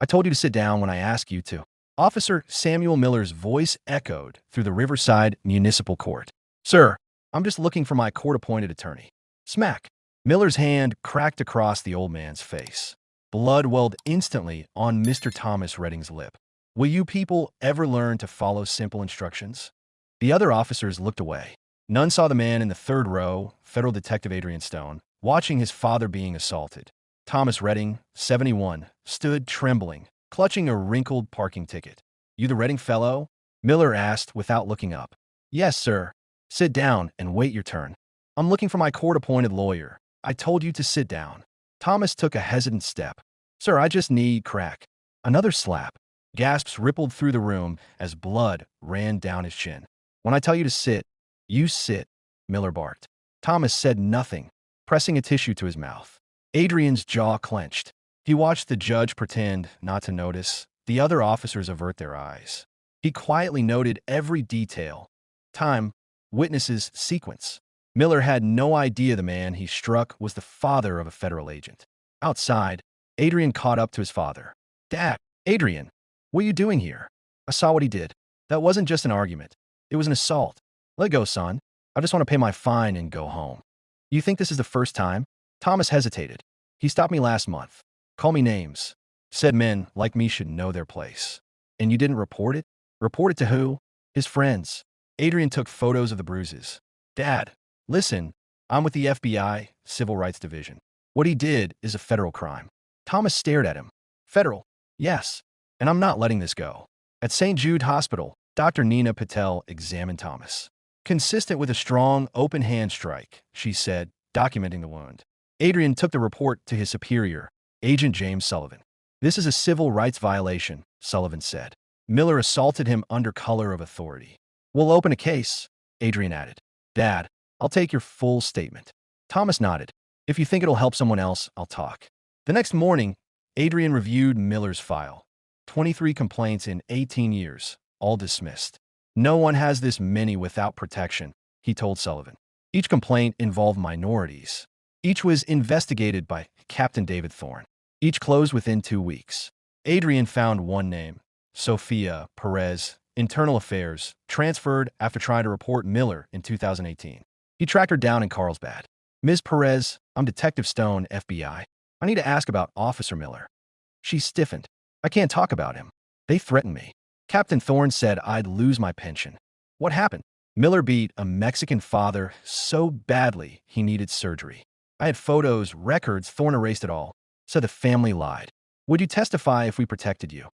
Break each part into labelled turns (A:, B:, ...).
A: I told you to sit down when I asked you to. Officer Samuel Miller's voice echoed through the Riverside Municipal Court. Sir, I'm just looking for my court-appointed attorney. Smack. Miller's hand cracked across the old man's face. Blood welled instantly on Mr. Thomas Redding's lip. Will you people ever learn to follow simple instructions? The other officers looked away. None saw the man in the third row, Federal Detective Adrian Stone, watching his father being assaulted. Thomas Redding, 71, stood trembling, clutching a wrinkled parking ticket. You the Redding fellow? Miller asked without looking up. Yes, sir. Sit down and wait your turn. I'm looking for my court-appointed lawyer. I told you to sit down. Thomas took a hesitant step. Sir, I just need crack. Another slap. Gasps rippled through the room as blood ran down his chin. When I tell you to sit, you sit, Miller barked. Thomas said nothing, pressing a tissue to his mouth. Adrian's jaw clenched. He watched the judge pretend not to notice, the other officers avert their eyes. He quietly noted every detail. Time, witnesses, sequence. Miller had no idea the man he struck was the father of a federal agent. Outside, Adrian caught up to his father. Dad, Adrian, what are you doing here? I saw what he did. That wasn't just an argument. It was an assault. Let go, son. I just want to pay my fine and go home. You think this is the first time? Thomas hesitated. He stopped me last month. Call me names. Said men like me should know their place. And you didn't report it? Report it to who? His friends. Adrian took photos of the bruises. Dad, listen, I'm with the FBI, Civil Rights Division. What he did is a federal crime. Thomas stared at him. Federal? Yes. And I'm not letting this go. At St. Jude Hospital, Dr. Nina Patel examined Thomas. Consistent with a strong, open hand strike, she said, documenting the wound. Adrian took the report to his superior, Agent James Sullivan. This is a civil rights violation, Sullivan said. Miller assaulted him under color of authority. We'll open a case, Adrian added. Dad, I'll take your full statement. Thomas nodded. If you think it'll help someone else, I'll talk. The next morning, Adrian reviewed Miller's file. 23 complaints in 18 years, all dismissed. No one has this many without protection, he told Sullivan. Each complaint involved minorities. Each was investigated by Captain David Thorne. Each closed within 2 weeks. Adrian found one name, Sophia Perez, Internal Affairs, transferred after trying to report Miller in 2018. He tracked her down in Carlsbad. Ms. Perez, I'm Detective Stone, FBI. I need to ask about Officer Miller. She stiffened. I can't talk about him. They threatened me. Captain Thorne said I'd lose my pension. What happened? Miller beat a Mexican father so badly he needed surgery. I had photos, records, Thorne erased it all. Said the family lied. Would you testify if we protected you?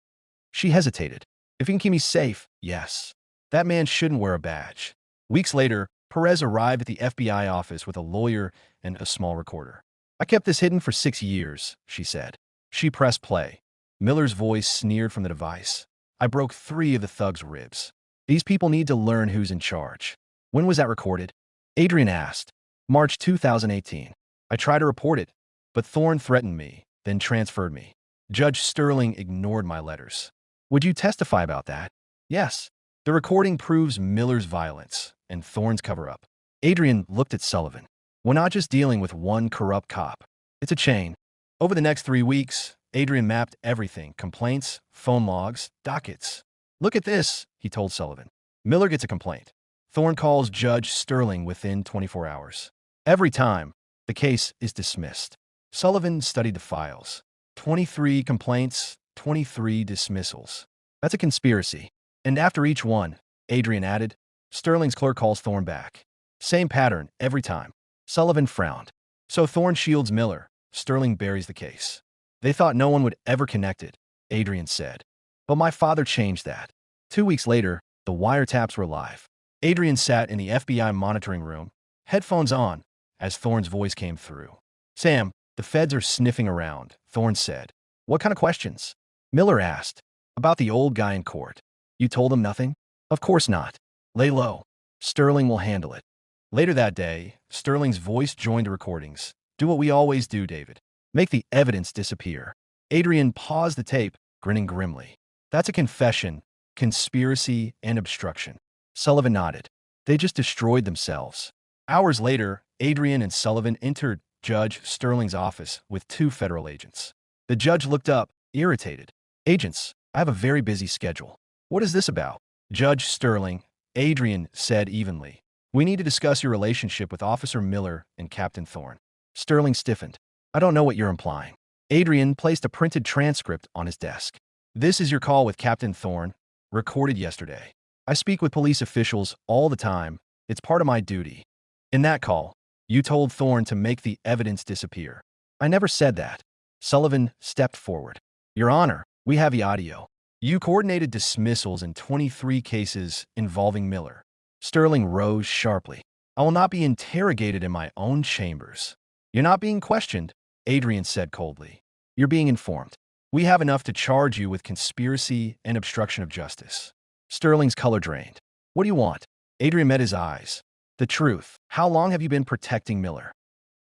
A: She hesitated. If you can keep me safe, yes. That man shouldn't wear a badge. Weeks later, Perez arrived at the FBI office with a lawyer and a small recorder. I kept this hidden for 6 years, she said. She pressed play. Miller's voice sneered from the device. I broke 3 of the thug's ribs. These people need to learn who's in charge. When was that recorded? Adrian asked. March 2018. I tried to report it, but Thorne threatened me, then transferred me. Judge Sterling ignored my letters. Would you testify about that? Yes. The recording proves Miller's violence and Thorne's cover-up. Adrian looked at Sullivan. We're not just dealing with one corrupt cop. It's a chain. Over the next 3 weeks, Adrian mapped everything, complaints, phone logs, dockets. Look at this, he told Sullivan. Miller gets a complaint. Thorne calls Judge Sterling within 24 hours. Every time, the case is dismissed. Sullivan studied the files. 23 complaints, 23 dismissals. That's a conspiracy. And after each one, Adrian added, Sterling's clerk calls Thorne back. Same pattern every time. Sullivan frowned. So Thorne shields Miller. Sterling buries the case. They thought no one would ever connect it, Adrian said. But my father changed that. 2 weeks later, the wiretaps were live. Adrian sat in the FBI monitoring room, headphones on, as Thorne's voice came through. Sam, the feds are sniffing around, Thorne said. What kind of questions? Miller asked. About the old guy in court. You told them nothing? Of course not. Lay low. Sterling will handle it. Later that day, Sterling's voice joined the recordings. Do what we always do, David. Make the evidence disappear. Adrian paused the tape, grinning grimly. That's a confession, conspiracy, and obstruction. Sullivan nodded. They just destroyed themselves. Hours later, Adrian and Sullivan entered Judge Sterling's office with 2 federal agents. The judge looked up, irritated. Agents, I have a very busy schedule. What is this about? Judge Sterling, Adrian said evenly. We need to discuss your relationship with Officer Miller and Captain Thorne. Sterling stiffened. I don't know what you're implying. Adrian placed a printed transcript on his desk. This is your call with Captain Thorne, recorded yesterday. I speak with police officials all the time. It's part of my duty. In that call, you told Thorne to make the evidence disappear. I never said that. Sullivan stepped forward. Your Honor, we have the audio. You coordinated dismissals in 23 cases involving Miller. Sterling rose sharply. I will not be interrogated in my own chambers. You're not being questioned, Adrian said coldly. You're being informed. We have enough to charge you with conspiracy and obstruction of justice. Sterling's color drained. What do you want? Adrian met his eyes. The truth. How long have you been protecting Miller?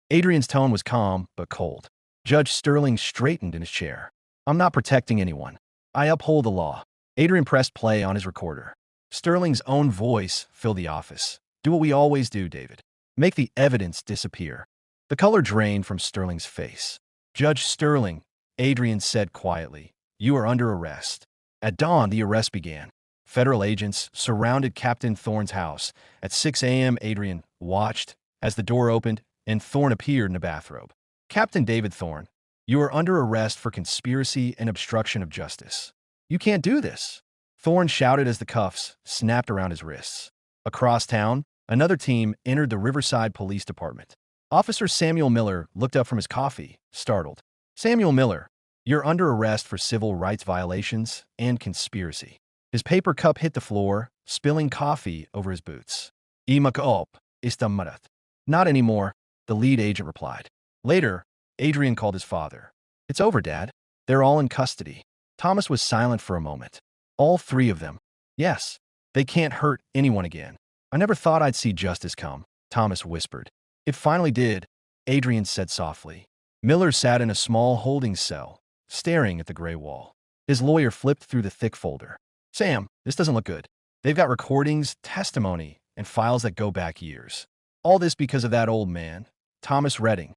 A: Adrian's tone was calm but cold. Judge Sterling straightened in his chair. I'm not protecting anyone. I uphold the law. Adrian pressed play on his recorder. Sterling's own voice filled the office. Do what we always do, David. Make the evidence disappear. The color drained from Sterling's face. Judge Sterling, Adrian said quietly, you are under arrest. At dawn, the arrest began. Federal agents surrounded Captain Thorne's house. At 6 a.m., Adrian watched as the door opened and Thorne appeared in a bathrobe. Captain David Thorne, you are under arrest for conspiracy and obstruction of justice. You can't do this. Thorne shouted as the cuffs snapped around his wrists. Across town, another team entered the Riverside Police Department. Officer Samuel Miller looked up from his coffee, startled. Samuel Miller, you're under arrest for civil rights violations and conspiracy. His paper cup hit the floor, spilling coffee over his boots. Imakop, istamarat. Not anymore, the lead agent replied. Later, Adrian called his father. It's over, Dad. They're all in custody. Thomas was silent for a moment. All three of them. Yes, they can't hurt anyone again. I never thought I'd see justice come, Thomas whispered. It finally did, Adrian said softly. Miller sat in a small holding cell, staring at the gray wall. His lawyer flipped through the thick folder. Sam, this doesn't look good. They've got recordings, testimony, and files that go back years. All this because of that old man, Thomas Redding.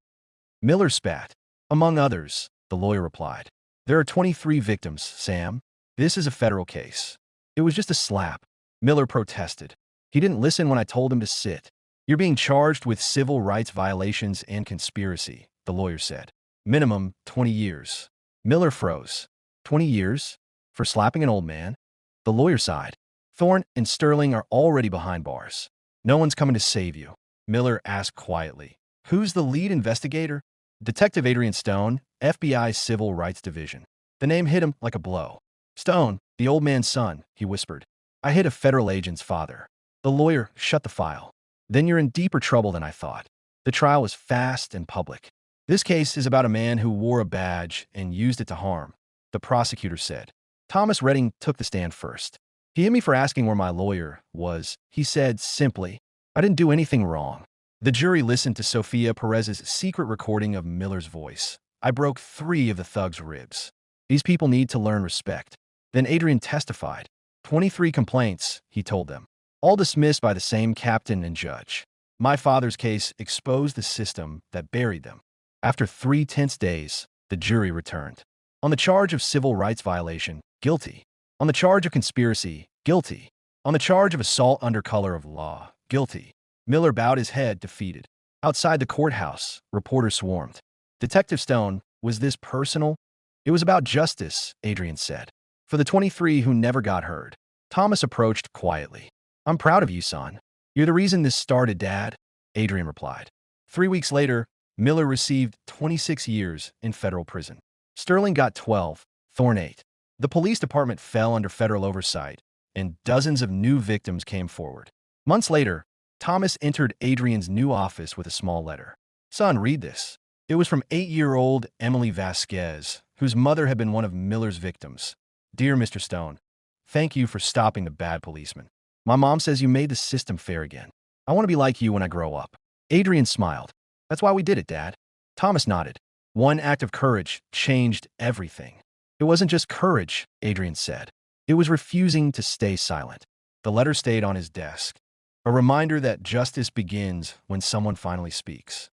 A: Miller spat. Among others, the lawyer replied. There are 23 victims, Sam. This is a federal case. It was just a slap. Miller protested. He didn't listen when I told him to sit. You're being charged with civil rights violations and conspiracy, the lawyer said. Minimum 20 years. Miller froze. 20 years? For slapping an old man? The lawyer sighed. Thorne and Sterling are already behind bars. No one's coming to save you. Miller asked quietly. Who's the lead investigator? Detective Adrian Stone, FBI Civil Rights Division. The name hit him like a blow. Stone, the old man's son, he whispered. I hit a federal agent's father. The lawyer shut the file. Then you're in deeper trouble than I thought. The trial was fast and public. This case is about a man who wore a badge and used it to harm, the prosecutor said. Thomas Redding took the stand first. He hit me for asking where my lawyer was. He said simply, I didn't do anything wrong. The jury listened to Sophia Perez's secret recording of Miller's voice. I broke 3 of the thug's ribs. These people need to learn respect. Then Adrian testified. 23 complaints, he told them. All dismissed by the same captain and judge. My father's case exposed the system that buried them. After 3 tense days, the jury returned. On the charge of civil rights violation, guilty. On the charge of conspiracy, guilty. On the charge of assault under color of law, guilty. Miller bowed his head, defeated. Outside the courthouse, reporters swarmed. Detective Stone, was this personal? It was about justice, Adrian said. For the 23 who never got heard. Thomas approached quietly. I'm proud of you, son. You're the reason this started, Dad, Adrian replied. 3 weeks later, Miller received 26 years in federal prison. Sterling got 12, Thorne 8. The police department fell under federal oversight, and dozens of new victims came forward. Months later, Thomas entered Adrian's new office with a small letter. Son, read this. It was from 8-year-old Emily Vasquez, whose mother had been one of Miller's victims. Dear Mr. Stone, thank you for stopping the bad policeman. My mom says you made the system fair again. I want to be like you when I grow up. Adrian smiled. That's why we did it, Dad. Thomas nodded. One act of courage changed everything. It wasn't just courage, Adrian said. It was refusing to stay silent. The letter stayed on his desk. A reminder that justice begins when someone finally speaks.